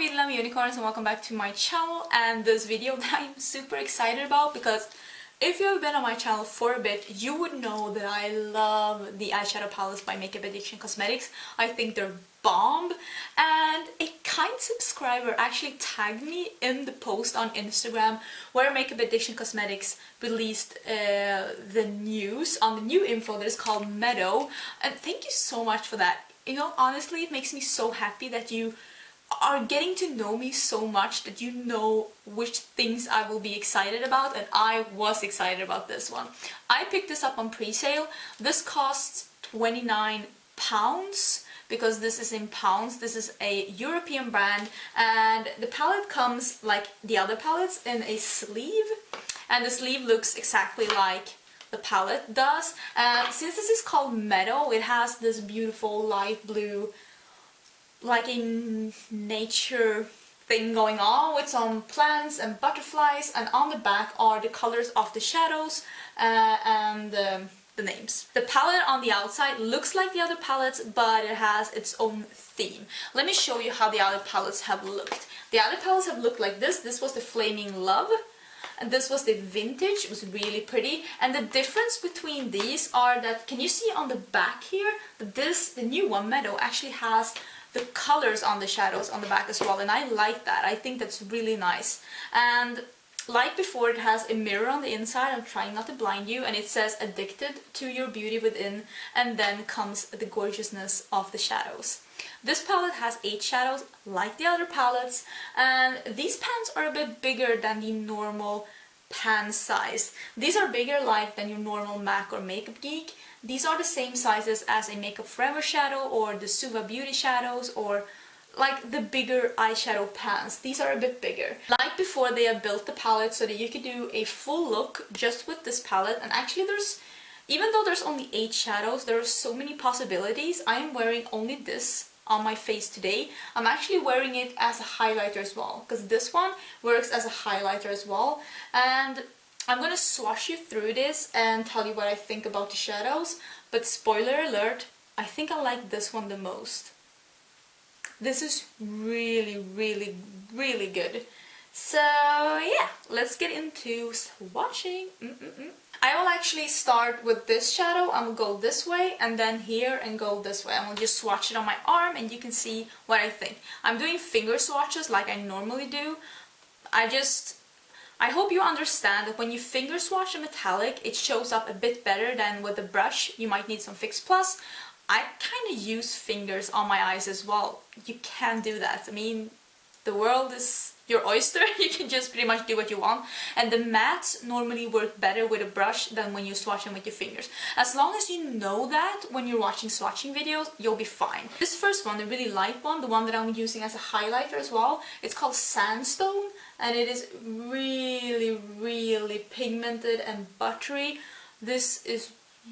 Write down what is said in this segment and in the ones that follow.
Viddlam Unicorns and welcome back to my channel and this video that I'm super excited about because if you have been on my channel for a bit, you would know that I love the eyeshadow palettes by Makeup Addiction Cosmetics. I think they're bomb, and a kind subscriber actually tagged me in the post on Instagram where Makeup Addiction Cosmetics released the news on the new info that is called Meadow, and thank you so much for that. You know, honestly, it makes me so happy that you are getting to know me so much that you know which things I will be excited about, and I was excited about this one. I picked this up on pre-sale. This costs £29 because this is in pounds. This is a European brand and the palette comes like the other palettes in a sleeve, and the sleeve looks exactly like the palette does. And since this is called Meadow, it has this beautiful light blue, like a nature thing going on with some plants and butterflies, and on the back are the colors of the shadows and the names. The palette on the outside looks like the other palettes, but it has its own theme. Let me show you how the other palettes have looked. The other palettes have looked like this. This was the Flaming Love, and this was the Vintage. It was really pretty. And the difference between these are that, can you see on the back here, that the new one, Meadow, actually has the colors on the shadows on the back as well, and I like that. I think that's really nice. And like before, it has a mirror on the inside. I'm trying not to blind you, and it says addicted to your beauty within, and then comes the gorgeousness of the shadows. This palette has 8 shadows like the other palettes, and these pans are a bit bigger than the normal pan size. These are bigger like than your normal MAC or Makeup Geek. These are the same sizes as a Makeup Forever shadow or the Suva Beauty shadows, or like the bigger eyeshadow pans. These are a bit bigger. Like before, they have built the palette so that you could do a full look just with this palette, and actually even though there's only 8 shadows, there are so many possibilities. I am wearing only this on my face today. I'm actually wearing it as a highlighter as well, because this one works as a highlighter as well. And I'm gonna swatch you through this and tell you what I think about the shadows, but spoiler alert, I think I like this one the most. This is really, really, really good. So yeah, let's get into swatching. I will actually start with this shadow. I'm gonna go this way and then here and go this way. I'm gonna just swatch it on my arm and you can see what I think. I'm doing finger swatches like I normally do. I hope you understand that when you finger swatch a metallic, it shows up a bit better than with a brush. You might need some Fix Plus. I kind of use fingers on my eyes as well. You can do that. I mean, the world is your oyster. You can just pretty much do what you want. And the mattes normally work better with a brush than when you swatch them with your fingers. As long as you know that when you're watching swatching videos, you'll be fine. This first one, the really light one, the one that I'm using as a highlighter as well, it's called Sandstone, and it is really, really pigmented and buttery. This is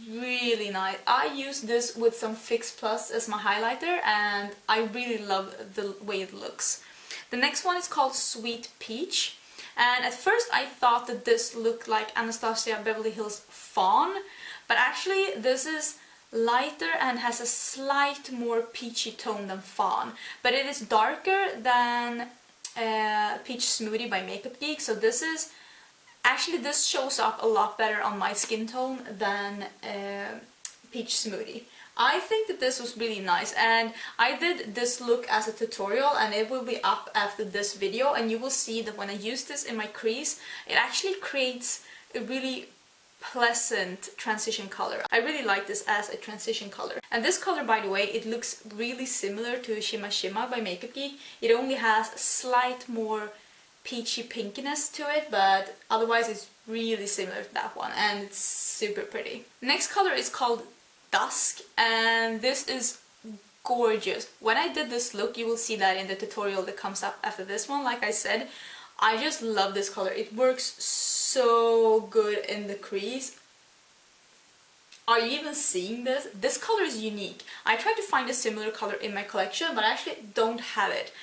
really nice. I use this with some Fix Plus as my highlighter, and I really love the way it looks. The next one is called Sweet Peach, and at first I thought that this looked like Anastasia Bevery Hills Fawn, but actually this is lighter and has a slight more peachy tone than Fawn, but it is darker than Peach Smoothie by Makeup Geek, so this shows up a lot better on my skin tone than Peach Smoothie. I think that this was really nice, and I did this look as a tutorial and it will be up after this video, and you will see that when I use this in my crease, it actually creates a really pleasant transition color. I really like this as a transition color. And this color, by the way, it looks really similar to Shimma Shimma by Makeup Geek. It only has a slight more peachy pinkiness to it, but otherwise it's really similar to that one, and it's super pretty. Next color is called Dusk, and this is gorgeous. When I did this look, you will see that in the tutorial that comes up after this one. Like I said, I just love this color. It works so good in the crease. Are you even seeing this? This color is unique. I tried to find a similar color in my collection, but I actually don't have it.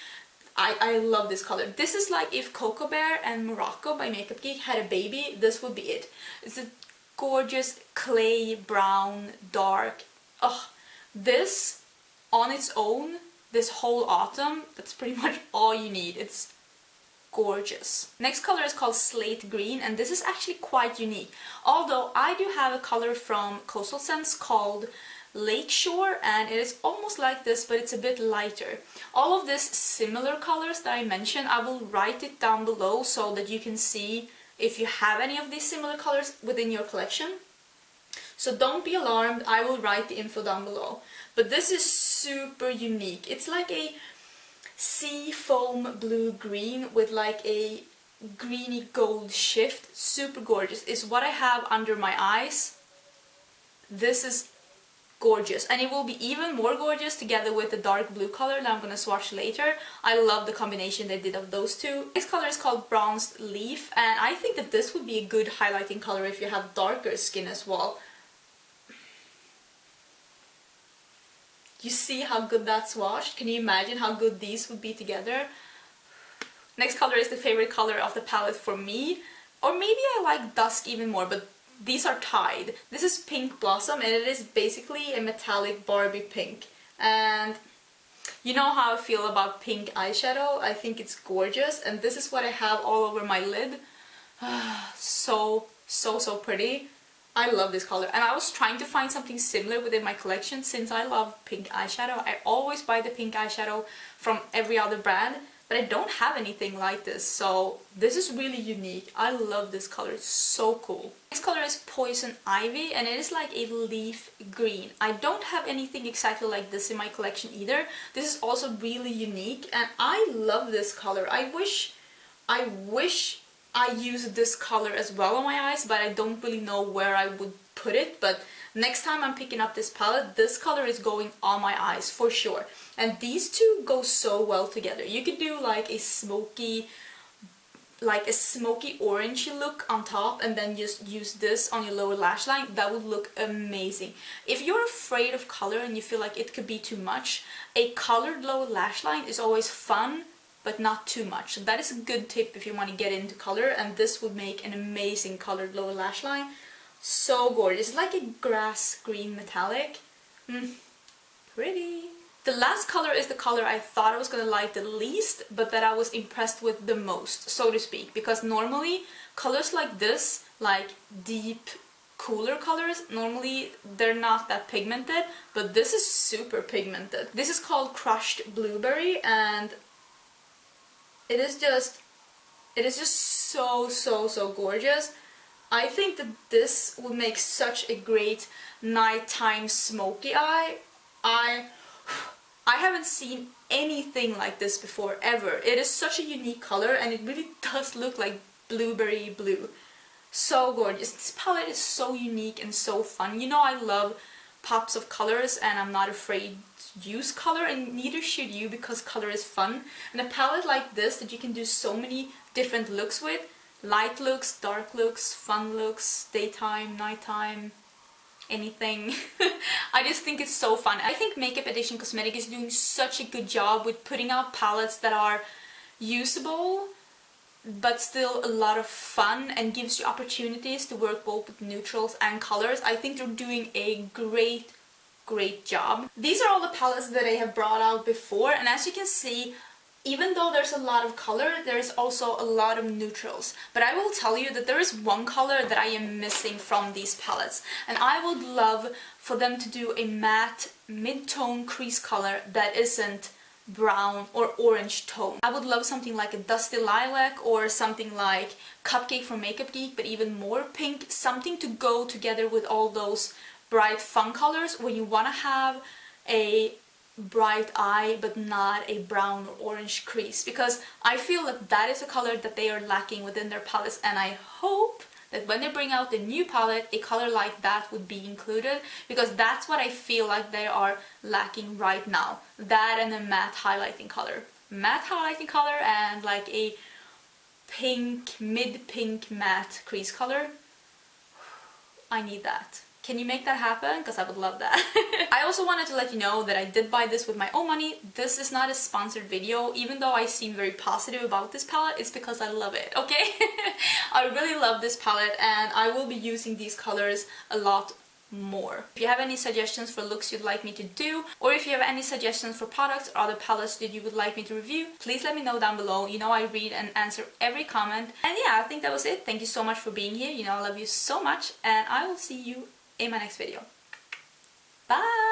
I love this color. This is like if Cocoa Bear and Morocco by Makeup Geek had a baby, this would be it. It's a gorgeous clay brown dark. Oh, this on its own this whole autumn. That's pretty much all you need. It's gorgeous. Next color is called Slate Green, and this is actually quite unique. Although I do have a color from Coastal Scents called Lakeshore, and it is almost like this, but it's a bit lighter. All of these similar colors that I mentioned, I will write it down below so that you can see if you have any of these similar colors within your collection. So don't be alarmed, I will write the info down below. But this is super unique. It's like a sea foam blue-green with like a greeny gold shift. Super gorgeous. It's what I have under my eyes. This is gorgeous, and it will be even more gorgeous together with the dark blue color that I'm gonna swatch later. I love the combination they did of those two. This color is called Bronzed Leaf, and I think that this would be a good highlighting color if you have darker skin as well. You see how good that's swatched? Can you imagine how good these would be together? Next color is the favorite color of the palette for me, or maybe I like Dusk even more, but these are tied. This is Pink Blossom, and it is basically a metallic Barbie pink. And you know how I feel about pink eyeshadow. I think it's gorgeous, and this is what I have all over my lid. So pretty. I love this color, and I was trying to find something similar within my collection since I love pink eyeshadow. I always buy the pink eyeshadow from every other brand, but I don't have anything like this, so this is really unique. I love this color, it's so cool. Next color is Poison Ivy, and it is like a leaf green. I don't have anything exactly like this in my collection either. This is also really unique, and I love this color. I wish I used this color as well on my eyes, but I don't really know where I would put it. But next time I'm picking up this palette, this color is going on my eyes for sure. And these two go so well together. You could do like a smoky orangey look on top and then just use this on your lower lash line. That would look amazing. If you're afraid of color and you feel like it could be too much, a colored lower lash line is always fun, but not too much. So that is a good tip if you want to get into color, and this would make an amazing colored lower lash line. So gorgeous. It's like a grass green metallic. Pretty. The last color is the color I thought I was gonna like the least, but that I was impressed with the most, so to speak. Because normally colors like this, like deep, cooler colors, normally they're not that pigmented, but this is super pigmented. This is called Crushed Blueberry, and it is just so gorgeous. I think that this would make such a great nighttime smoky eye. I haven't seen anything like this before, ever. It is such a unique color, and it really does look like blueberry blue. So gorgeous. This palette is so unique and so fun. You know I love pops of colors, and I'm not afraid to use color, and neither should you, because color is fun. And a palette like this that you can do so many different looks with, light looks, dark looks, fun looks, daytime, nighttime, anything. I just think it's so fun. I think Makeup Edition Cosmetic is doing such a good job with putting out palettes that are usable but still a lot of fun and gives you opportunities to work both with neutrals and colors. I think they're doing a great job. These are all the palettes that I have brought out before, and as you can see, even though there's a lot of color, there's also a lot of neutrals. But I will tell you that there is one color that I am missing from these palettes, and I would love for them to do a matte mid-tone crease color that isn't brown or orange tone. I would love something like a Dusty Lilac or something like Cupcake from Makeup Geek, but even more pink, something to go together with all those bright fun colors when you want to have a bright eye but not a brown or orange crease, because I feel that that is a color that they are lacking within their palettes, and I hope that when they bring out the new palette, a color like that would be included, because that's what I feel like they are lacking right now. That and a matte highlighting color. Matte highlighting color and like a pink, mid-pink matte crease color. I need that. Can you make that happen? Because I would love that. I also wanted to let you know that I did buy this with my own money. This is not a sponsored video. Even though I seem very positive about this palette, it's because I love it, okay? I really love this palette, and I will be using these colors a lot more. If you have any suggestions for looks you'd like me to do, or if you have any suggestions for products or other palettes that you would like me to review, please let me know down below. You know I read and answer every comment. And yeah, I think that was it. Thank you so much for being here. You know I love you so much, and I will see you in my next video. Bye!